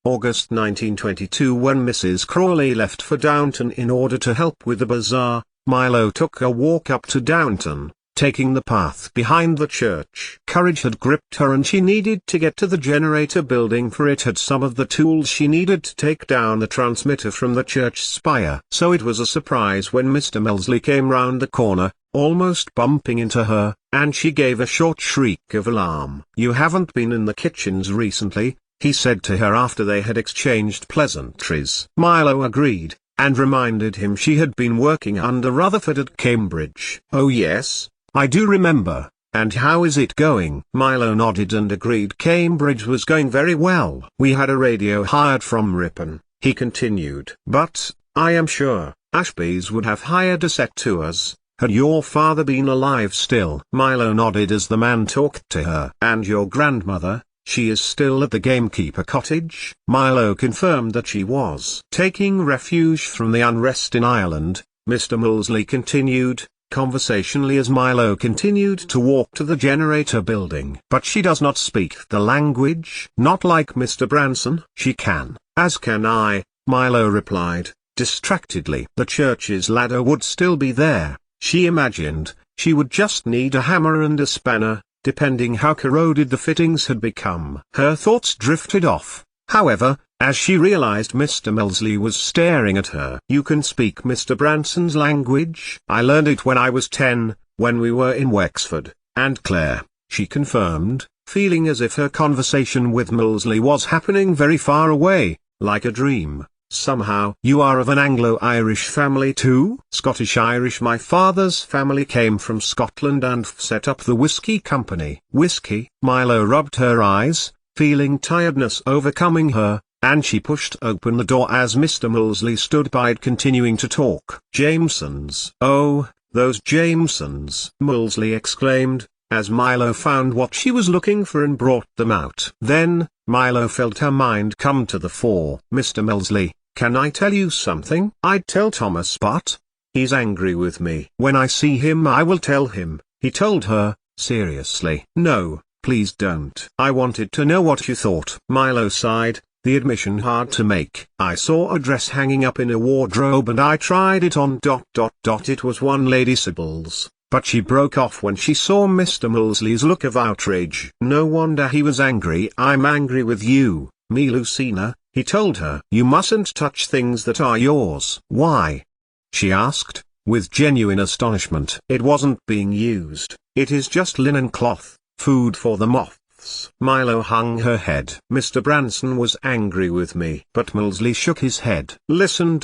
August 1922. When Mrs. Crawley left for Downton in order to help with the bazaar, Milo took a walk up to Downton, taking the path behind the church. Courage had gripped her and she needed to get to the generator building, for it had some of the tools she needed to take down the transmitter from the church spire. So it was a surprise when Mr. Melsley came round the corner, almost bumping into her, and she gave a short shriek of alarm. "You haven't been in the kitchens recently?" he said to her after they had exchanged pleasantries. Milo agreed, and reminded him she had been working under Rutherford at Cambridge. "Oh yes, I do remember. And how is it going?" Milo nodded and agreed Cambridge was going very well. "We had a radio hired from Ripon," he continued. "But, I am sure, Ashby's would have hired a set to us, had your father been alive still." Milo nodded as the man talked to her. "And your grandmother? She is still at the gamekeeper cottage?" Milo confirmed that she was. Taking refuge from the unrest in Ireland, Mr. Melsley continued, conversationally, as Milo continued to walk to the generator building. "But she does not speak the language?" "Not like Mr. Branson." "She can, as can I," Milo replied, distractedly. The church's ladder would still be there, she imagined. She would just need a hammer and a spanner, depending how corroded the fittings had become. Her thoughts drifted off, however, as she realized Mr. Melsley was staring at her. "You can speak Mr. Branson's language?" "I learned it when I was 10, when we were in Wexford, and Clare," she confirmed, feeling as if her conversation with Melsley was happening very far away, like a dream. "Somehow." "You are of an Anglo-Irish family too?" "Scottish-Irish. My father's family came from Scotland and set up the whiskey company." "Whiskey?" Milo rubbed her eyes, feeling tiredness overcoming her, and she pushed open the door as Mr. Melsley stood by it, continuing to talk. "Jamesons." "Oh, those Jamesons!" Melsley exclaimed, as Milo found what she was looking for and brought them out. Then, Milo felt her mind come to the fore. "Mr. Melsley, can I tell you something?" "I'd tell Thomas, but he's angry with me." "When I see him I will tell him," he told her, seriously. "No, please don't." "I wanted to know what you thought." Milo sighed, the admission hard to make. "I saw a dress hanging up in a wardrobe and I tried it on. It was one Lady Sybil's." But she broke off when she saw Mr. Melsley's look of outrage. No wonder he was angry. "I'm angry with you, me Lucina," he told her. "You mustn't touch things that are yours." "Why?" she asked, with genuine astonishment. "It wasn't being used. It is just linen cloth, food for the moths." Milo hung her head. "Mr. Branson was angry with me." But Melsley shook his head. "Listen.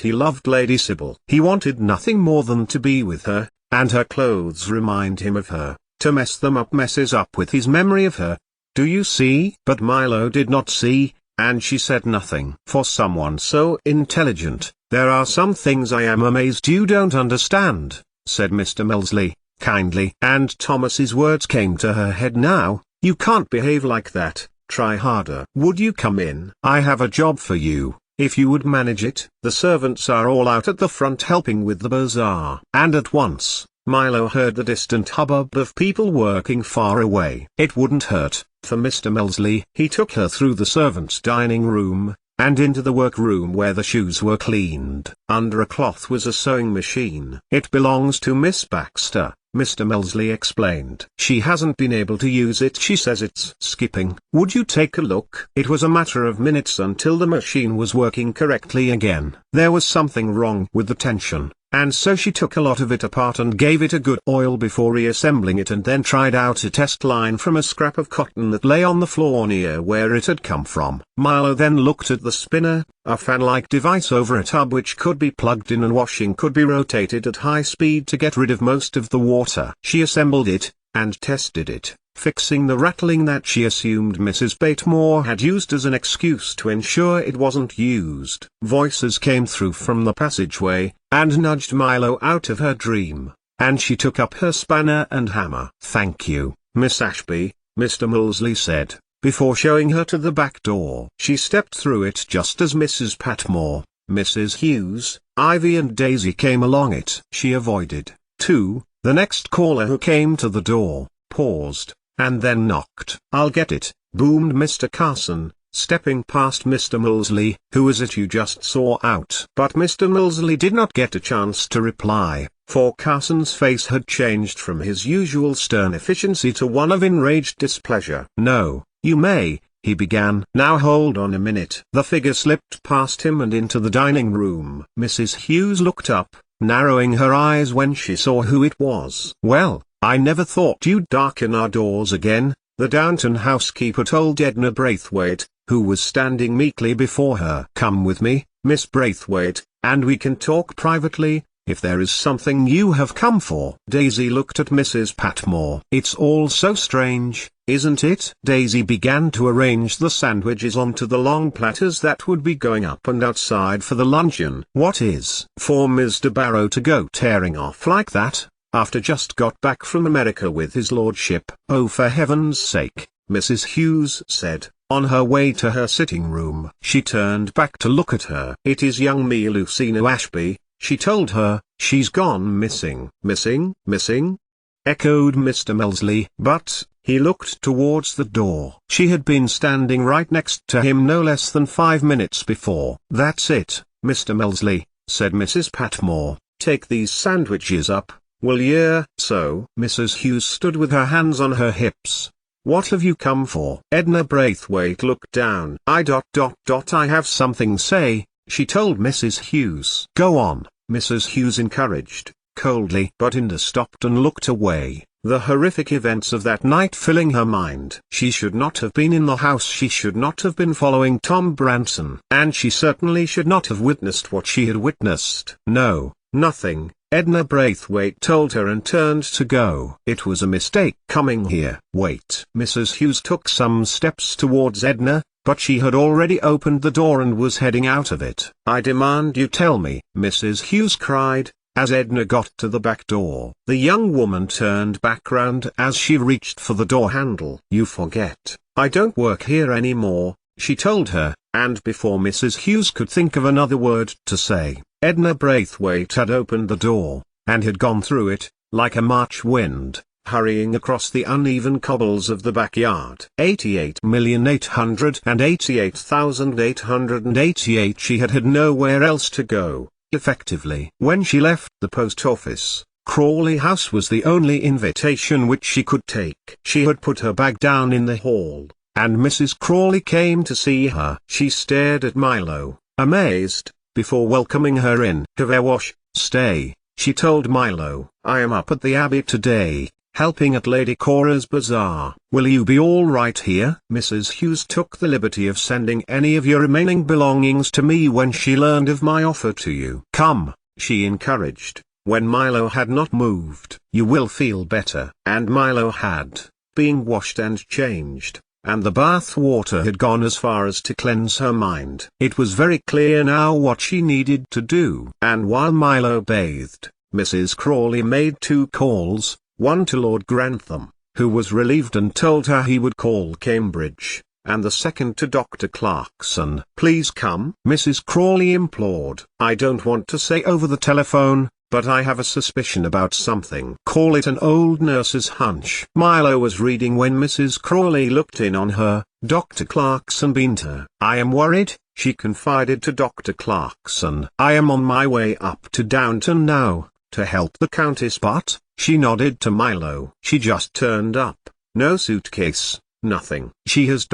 He loved Lady Sybil. He wanted nothing more than to be with her, and her clothes remind him of her. To mess them up messes up with his memory of her. Do you see?" But Milo did not see, and she said nothing. "For someone so intelligent, there are some things I am amazed you don't understand," said Mr. Melsley, kindly. And Thomas's words came to her head now. "You can't behave like that, try harder." "Would you come in? I have a job for you, if you would manage it." "The servants are all out at the front helping with the bazaar." And at once, Milo heard the distant hubbub of people working far away. It wouldn't hurt, for Mr. Melsley. He took her through the servants' dining room, and into the workroom where the shoes were cleaned. Under a cloth was a sewing machine. "It belongs to Miss Baxter," Mr. Melsley explained. "She hasn't been able to use it. She says it's skipping. Would you take a look?" It was a matter of minutes until the machine was working correctly again. There was something wrong with the tension, and so she took a lot of it apart and gave it a good oil before reassembling it, and then tried out a test line from a scrap of cotton that lay on the floor near where it had come from. Milo then looked at the spinner, a fan-like device over a tub which could be plugged in, and washing could be rotated at high speed to get rid of most of the water. She assembled it, and tested it, fixing the rattling that she assumed Mrs. Batemore had used as an excuse to ensure it wasn't used. Voices came through from the passageway, and nudged Milo out of her dream, and she took up her spanner and hammer. "Thank you, Miss Ashby," Mr. Melsley said, before showing her to the back door. She stepped through it just as Mrs. Patmore, Mrs. Hughes, Ivy and Daisy came along it. She avoided, too, the next caller who came to the door, paused, and then knocked. "I'll get it," boomed Mr. Carson, stepping past Mr. Millsley. "Who is it you just saw out?" But Mr. Millsley did not get a chance to reply, for Carson's face had changed from his usual stern efficiency to one of enraged displeasure. "No, you may," he began. "Now hold on a minute." The figure slipped past him and into the dining room. Mrs. Hughes looked up, narrowing her eyes when she saw who it was. "Well, I never thought you'd darken our doors again," the Downton housekeeper told Edna Braithwaite, who was standing meekly before her. "Come with me, Miss Braithwaite, and we can talk privately, if there is something you have come for." Daisy looked at Mrs. Patmore. "It's all so strange, isn't it?" Daisy began to arrange the sandwiches onto the long platters that would be going up and outside for the luncheon. "What is for Mr. Barrow to go tearing off like that, after just got back from America with his lordship?" "Oh, for heaven's sake," Mrs. Hughes said, on her way to her sitting room. She turned back to look at her. "It is young me Lucina Ashby," she told her. "She's gone missing." "Missing? Missing?" echoed Mr. Millsley. But he looked towards the door. She had been standing right next to him no less than 5 minutes before. "That's it, Mr. Millsley," said Mrs. Patmore. "Take these sandwiches up, will ye?" So Mrs. Hughes stood with her hands on her hips. "What have you come for?" Edna Braithwaite looked down. I have something say," she told Mrs. Hughes. "Go on," Mrs. Hughes encouraged, coldly. But Inda stopped and looked away, the horrific events of that night filling her mind. She should not have been in the house, she should not have been following Tom Branson, and she certainly should not have witnessed what she had witnessed. "No, nothing," Edna Braithwaite told her and turned to go. "It was a mistake coming here." "Wait." Mrs. Hughes took some steps towards Edna, but she had already opened the door and was heading out of it. "I demand you tell me," Mrs. Hughes cried, as Edna got to the back door. The young woman turned back round as she reached for the door handle. "You forget, I don't work here anymore," she told her, and before Mrs. Hughes could think of another word to say, Edna Braithwaite had opened the door, and had gone through it, like a March wind, hurrying across the uneven cobbles of the backyard. 88,888,888. She had nowhere else to go, effectively. When she left the post office, Crawley House was the only invitation which she could take. She had put her bag down in the hall, and Mrs. Crawley came to see her. She stared at Milo, amazed, before welcoming her in. "Wash, stay," she told Milo. "I am up at the Abbey today, helping at Lady Cora's bazaar. Will you be all right here?" Mrs. Hughes took the liberty of sending any of your remaining belongings to me when she learned of my offer to you. "Come," she encouraged, when Milo had not moved. "You will feel better." And Milo had, being washed and changed, and the bath water had gone as far as to cleanse her mind. It was very clear now what she needed to do. And while Milo bathed, Mrs. Crawley made 2 calls, one to Lord Grantham, who was relieved and told her he would call Cambridge, and the second to Dr. Clarkson. "Please come," Mrs. Crawley implored. "I don't want to say over the telephone, but I have a suspicion about something." "Call it an old nurse's hunch." Milo was reading when Mrs. Crawley looked in on her. Dr. Clarkson beamed her. "I am worried," she confided to Dr. Clarkson. "I am on my way up to Downton now, to help the Countess, but," she nodded to Milo, "she just turned up. No suitcase, nothing. She has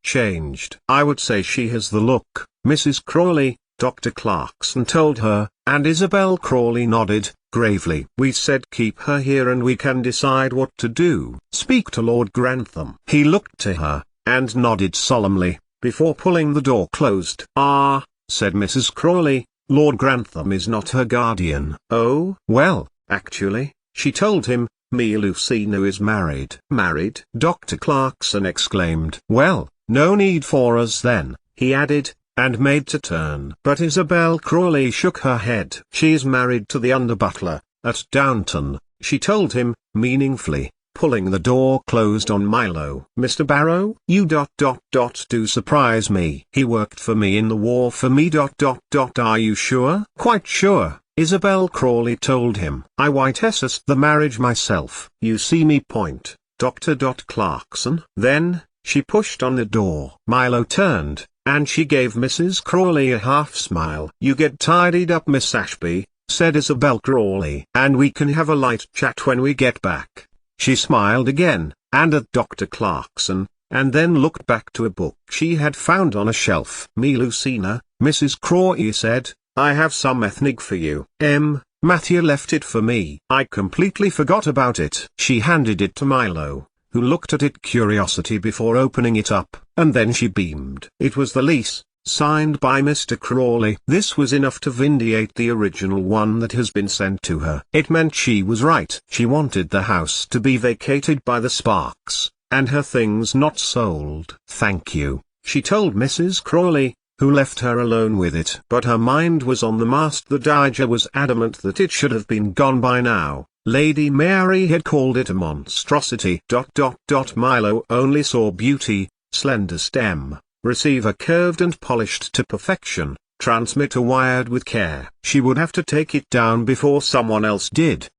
changed. I would say she has the look, Mrs. Crawley," Dr. Clarkson told her, and Isabel Crawley nodded, gravely. "We said keep her here and we can decide what to do. Speak to Lord Grantham." He looked to her, and nodded solemnly, before pulling the door closed. "Ah," said Mrs. Crawley, "Lord Grantham is not her guardian." "Oh, well, actually," she told him, "me Lucina is married." "Married?" Dr. Clarkson exclaimed. "Well, no need for us then," he added, and made to turn. But Isabel Crawley shook her head. "She's married to the under-butler, at Downton," she told him, meaningfully, pulling the door closed on Milo. "Mr. Barrow? You do surprise me. He worked for me in the war for me. Are you sure?" "Quite sure," Isabel Crawley told him. "I witnessed the marriage myself. You see me point, Dr. Clarkson." Then, She pushed on the door. Milo turned, and she gave Mrs. Crawley a half-smile. "You get tidied up, Miss Ashby," said Isabel Crawley, "and we can have a light chat when we get back." She smiled again, and at Dr. Clarkson, and then looked back to a book she had found on a shelf. "Me Lucina," Mrs. Crawley said, "I have some ethnic for you." Matthew left it for me. I completely forgot about it." She handed it to Milo, who looked at it curiosity before opening it up, and then she beamed. It was the lease, signed by Mr. Crawley. This was enough to vindicate the original one that has been sent to her. It meant she was right. She wanted the house to be vacated by the Sparks, and her things not sold. "Thank you," she told Mrs. Crawley, who left her alone with it. But her mind was on the mast. The Dowager was adamant that it should have been gone by now. Lady Mary had called it a monstrosity. Milo only saw beauty, slender stem, receiver curved and polished to perfection, transmitter wired with care. She would have to take it down before someone else did.